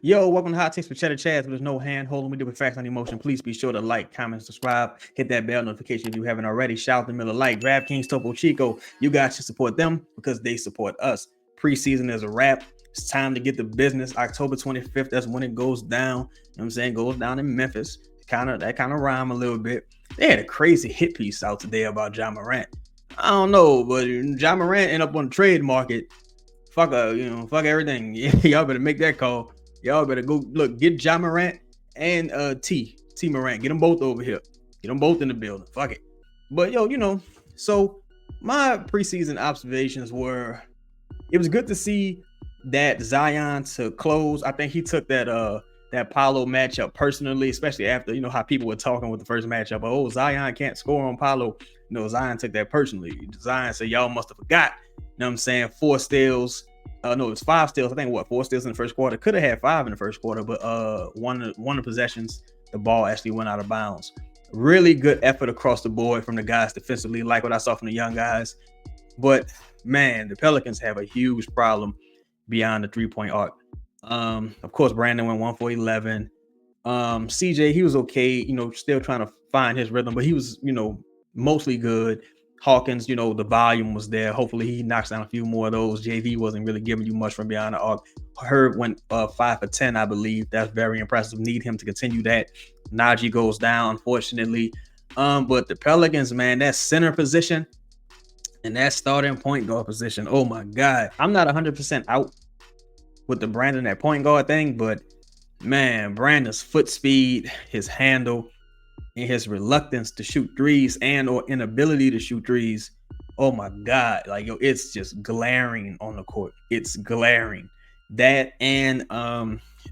Yo, welcome to Hot Takes with Cheddar Chaz, but there's no hand holding. We do it facts on emotion. Please be sure to like, comment, subscribe, hit that bell notification if you haven't already. Shout out to Miller Lite, DraftKings, Topo Chico. You guys should support them because they support us. Preseason is a wrap. It's time to get the business. October 25th, that's when it goes down. You know what I'm saying? Goes down in Memphis. That kind of rhyme a little bit. They had a crazy hit piece out today about Ja Morant. I don't know, but Ja Morant end up on the trade market. Fuck everything. Y'all better make that call. Y'all better go look, get Ja Morant and T Morant. Get them both over here. Get them both in the building. Fuck it. But so my preseason observations were, it was good to see that Zion to close. I think he took that Paolo matchup personally, especially after, how people were talking with the first matchup. Oh, Zion can't score on Paolo. Zion took that personally. Zion said, y'all must have forgot. You know what I'm saying? 4 steals. No, it was 5 steals. I think 4 steals in the first quarter. Could have had 5 in the first quarter, but one of the possessions, the ball actually went out of bounds. Really good effort across the board from the guys defensively, like what I saw from the young guys. But man, the Pelicans have a huge problem beyond the 3-point arc. Of course, Brandon went 1 for 11. CJ, he was okay, still trying to find his rhythm, but he was, mostly good. Hawkins, the volume was there. Hopefully he knocks down a few more of those. JV wasn't really giving you much from beyond the arc. Herb went 5 for 10, I believe. That's very impressive. Need him to continue that. Najee goes down, unfortunately. But the Pelicans, man, that center position and that starting point guard position, oh my God. I'm not 100% out with the Brandon at point guard thing, but man, Brandon's foot speed, his handle, and his reluctance to shoot threes and or inability to shoot threes, oh my God, it's just glaring on the court. It's glaring. That and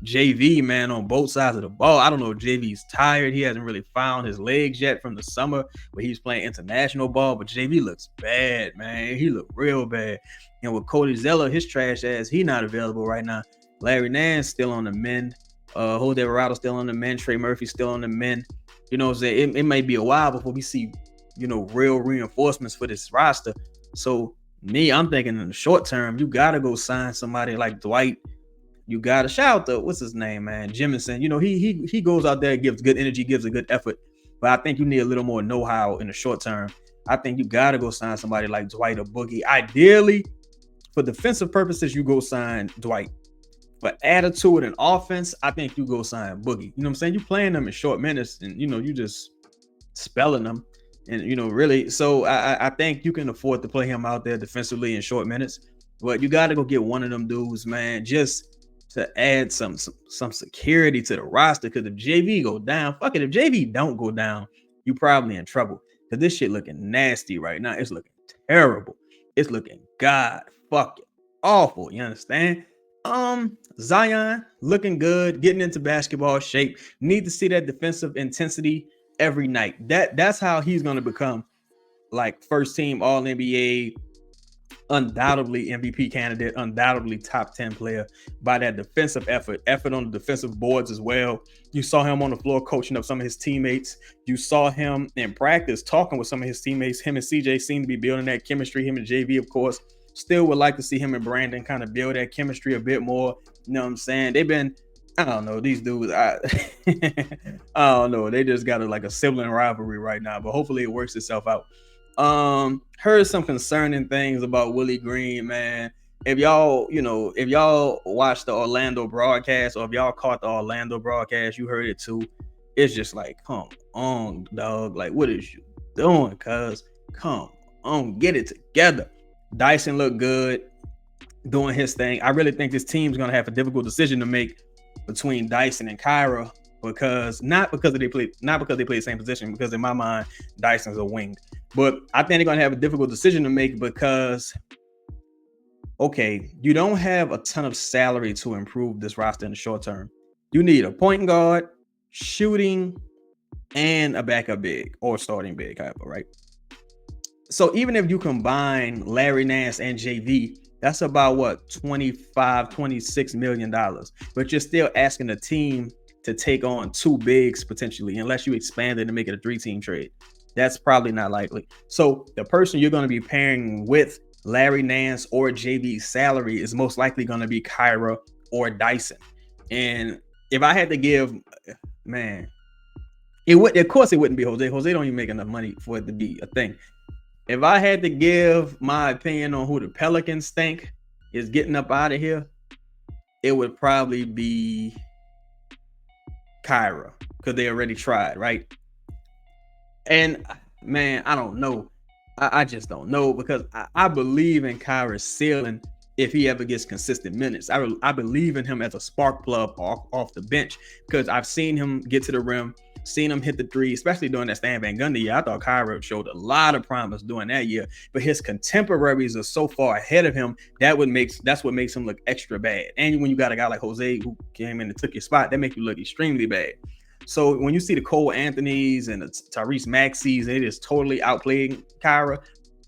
JV, man, on both sides of the ball. I don't know if JV's tired. He hasn't really found his legs yet from the summer where he's playing international ball, but JV looks bad, man. He looked real bad. And with Cody Zeller, his trash ass, he not available right now. Larry Nance still on the mend. Jose Alvarado still on the mend. Trey Murphy still on the mend. It may be a while before we see, real reinforcements for this roster. So I'm thinking in the short term, you got to go sign somebody like Dwight. You got to shout out to, what's his name, man? Jimison. He goes out there, gives good energy, gives a good effort. But I think you need a little more know-how in the short term. I think you got to go sign somebody like Dwight or Boogie. Ideally, for defensive purposes, you go sign Dwight. But attitude and offense, I think you go sign Boogie. You know what I'm saying? You playing them in short minutes and, you just spelling them. And, really, so I think you can afford to play him out there defensively in short minutes. But you got to go get one of them dudes, man, just to add some security to the roster. Because if JV go down, fuck it. If JV don't go down, you probably in trouble. Because this shit looking nasty right now. It's looking terrible. It's looking God fucking awful. You understand? Zion looking good, getting into basketball shape. Need to see that defensive intensity every night. That's how he's going to become like first team All NBA, undoubtedly MVP candidate, undoubtedly top 10 player by that defensive effort on the defensive boards as well. You saw him on the floor coaching up some of his teammates. You saw him in practice talking with some of his teammates. Him and CJ seem to be building that chemistry. Him and JV, of course. Still would like to see him and Brandon kind of build that chemistry a bit more. You know what I'm saying? They've been, I don't know, these dudes, I don't know. They just got a sibling rivalry right now, but hopefully it works itself out. Heard some concerning things about Willie Green, man. If y'all watched the Orlando broadcast or if y'all caught the Orlando broadcast, you heard it too. It's just like, come on, dog. Like, what is you doing, cuz? Come on, get it together. Dyson looked good doing his thing. I really think this team's going to have a difficult decision to make between Dyson and Kyra not because they play the same position, because in my mind, Dyson's a wing. But I think they're going to have a difficult decision to make because, okay, you don't have a ton of salary to improve this roster in the short term. You need a point guard, shooting, and a backup big or starting big, however, right? So even if you combine Larry Nance and JV, that's about what, $25-26 million. But you're still asking the team to take on 2 bigs potentially, unless you expand it and make it a 3-team trade. That's probably not likely. So the person you're going to be pairing with Larry Nance or JV's salary is most likely going to be Kyra or Dyson. And if I had to give, man, it would. Of course, it wouldn't be Jose. Jose don't even make enough money for it to be a thing. If I had to give my opinion on who the Pelicans think is getting up out of here, it would probably be Kyra, because they already tried, right? And man, I don't know. I just don't know, because I believe in Kyra's ceiling if he ever gets consistent minutes. I believe in him as a spark plug off the bench, because I've seen him get to the rim, seen him hit the three, especially during that Stan Van Gundy year. I thought Kyra showed a lot of promise during that year, but his contemporaries are so far ahead of him that's what makes him look extra bad. And when you got a guy like Jose who came in and took your spot, that makes you look extremely bad. So when you see the Cole Anthonys and the Tyrese Maxeys, they just totally outplayed Kyra,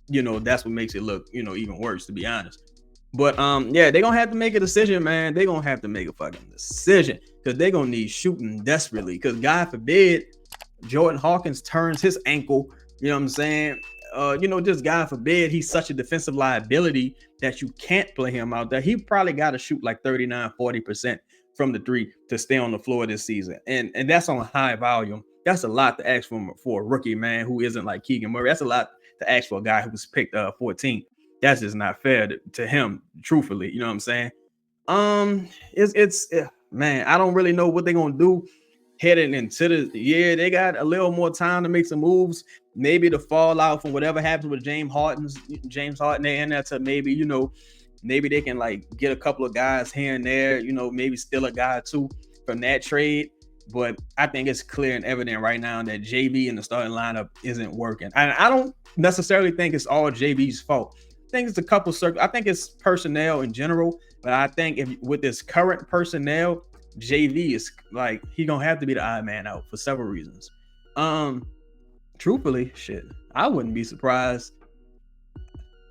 that's what makes it look, even worse, to be honest. But yeah, they're gonna have to make a decision, man. They're gonna have to make a fucking decision, because they're gonna need shooting desperately. Because God forbid Jordan Hawkins turns his ankle, you know what I'm saying? Just God forbid he's such a defensive liability that you can't play him out there. He probably got to shoot like 39-40% from the three to stay on the floor this season. And that's on high volume. That's a lot to ask for a rookie, man, who isn't like Keegan Murray. That's a lot to ask for a guy who was picked 14th. That's just not fair to him, truthfully. You know what I'm saying? Man, I don't really know what they're gonna do heading into the year. They got a little more time to make some moves. Maybe the fallout from whatever happens with James Harden, they in there to maybe, maybe they can like get a couple of guys here and there, maybe steal a guy or two from that trade. But I think it's clear and evident right now that JB in the starting lineup isn't working. And I don't necessarily think it's all JB's fault. I think it's a couple circles. I think it's personnel in general. But I think with this current personnel, JV is like, he gonna have to be the odd man out for several reasons. Truthfully, shit, I wouldn't be surprised.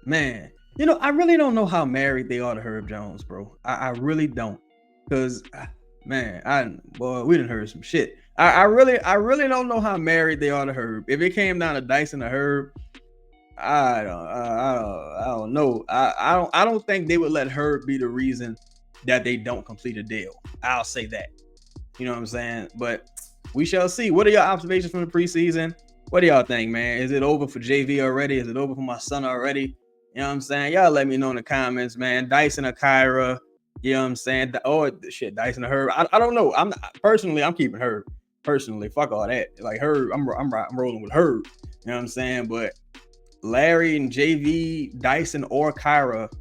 Man, I really don't know how married they are to Herb Jones, bro. I really don't, because man, we done heard some shit. I really don't know how married they are to Herb. If it came down to Dyson or Herb, I don't know. I don't think they would let Herb be the reason that they don't complete a deal. I'll say that. You know what I'm saying? But we shall see. What are your observations from the preseason? What do y'all think, man? Is it over for JV already? Is it over for my son already? You know what I'm saying? Y'all let me know in the comments, man. Dyson or Kyra? You know what I'm saying? Oh shit, Dyson or Herb? I don't know. I'm keeping Herb. Personally, fuck all that. Like Herb, I'm rolling with Herb. You know what I'm saying? But Larry and JV, Dyson or Kyra,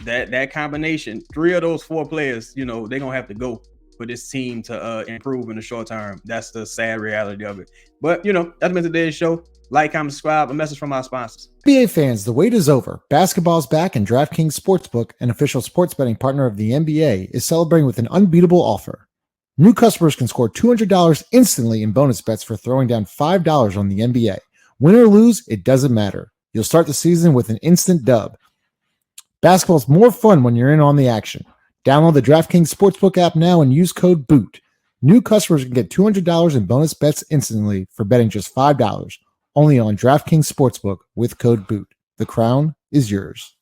that combination, 3 of those 4 players, they're gonna have to go for this team to improve in the short term. That's the sad reality of it. But that's been today's show. Like, comment, subscribe. A message from our sponsors. NBA fans, the wait is over. Basketball's back, and DraftKings Sportsbook, an official sports betting partner of the NBA, is celebrating with an unbeatable offer. New customers can score $200 instantly in bonus bets for throwing down $5 on the NBA. Win or lose, it doesn't matter. You'll start the season with an instant dub. Basketball's more fun when you're in on the action. Download the DraftKings Sportsbook app now and use code BOOT. New customers can get $200 in bonus bets instantly for betting just $5. Only on DraftKings Sportsbook with code BOOT. The crown is yours.